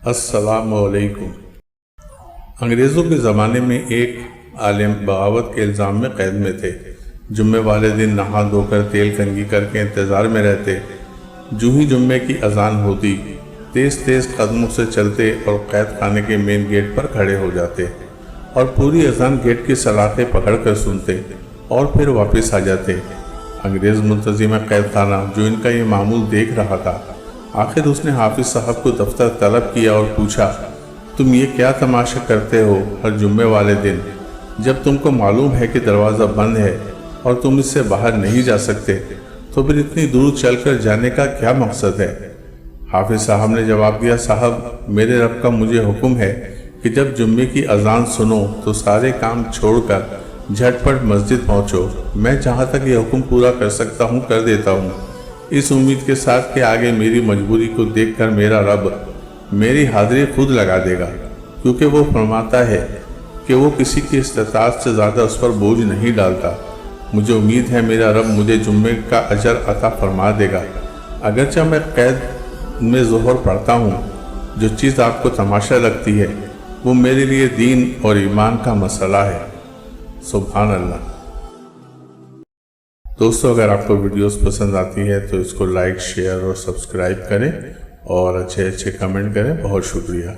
السلام علیکم۔ انگریزوں کے زمانے میں ایک عالم بغاوت کے الزام میں قید میں تھے۔ جمعے والے دن نہا دھو کر تیل کنگھی کر کے انتظار میں رہتے۔ جو ہی جمعے کی اذان ہوتی تیز تیز قدموں سے چلتے اور قید خانے کے مین گیٹ پر کھڑے ہو جاتے اور پوری اذان گیٹ کی سلاخیں پکڑ کر سنتے اور پھر واپس آ جاتے۔ انگریز منتظم قید خانہ جو ان کا یہ معمول دیکھ رہا تھا، آخر اس نے حافظ صاحب کو دفتر طلب کیا اور پوچھا، تم یہ کیا تماشا کرتے ہو ہر جمعے والے دن، جب تم کو معلوم ہے کہ دروازہ بند ہے اور تم اس سے باہر نہیں جا سکتے، تو پھر اتنی دور چل کر جانے کا کیا مقصد ہے؟ حافظ صاحب نے جواب دیا، صاحب میرے رب کا مجھے حکم ہے کہ جب جمعے کی اذان سنو تو سارے کام چھوڑ کر جھٹ پٹ مسجد پہنچو۔ میں جہاں تک یہ حکم پورا کر سکتا ہوں کر دیتا ہوں، اس امید کے ساتھ کہ آگے میری مجبوری کو دیکھ کر میرا رب میری حاضری خود لگا دے گا، کیونکہ وہ فرماتا ہے کہ وہ کسی کی استطاعت سے زیادہ اس پر بوجھ نہیں ڈالتا۔ مجھے امید ہے میرا رب مجھے جمعے کا اجر عطا فرما دے گا، اگرچہ میں قید میں ظہر پڑھتا ہوں۔ جو چیز آپ کو تماشا لگتی ہے وہ میرے لیے دین اور ایمان کا مسئلہ ہے۔ سبحان اللہ۔ دوستو، اگر آپ کو ویڈیوز پسند آتی ہے تو اس کو لائک، شیئر اور سبسکرائب کریں اور اچھے کمنٹ کریں۔ بہت شکریہ۔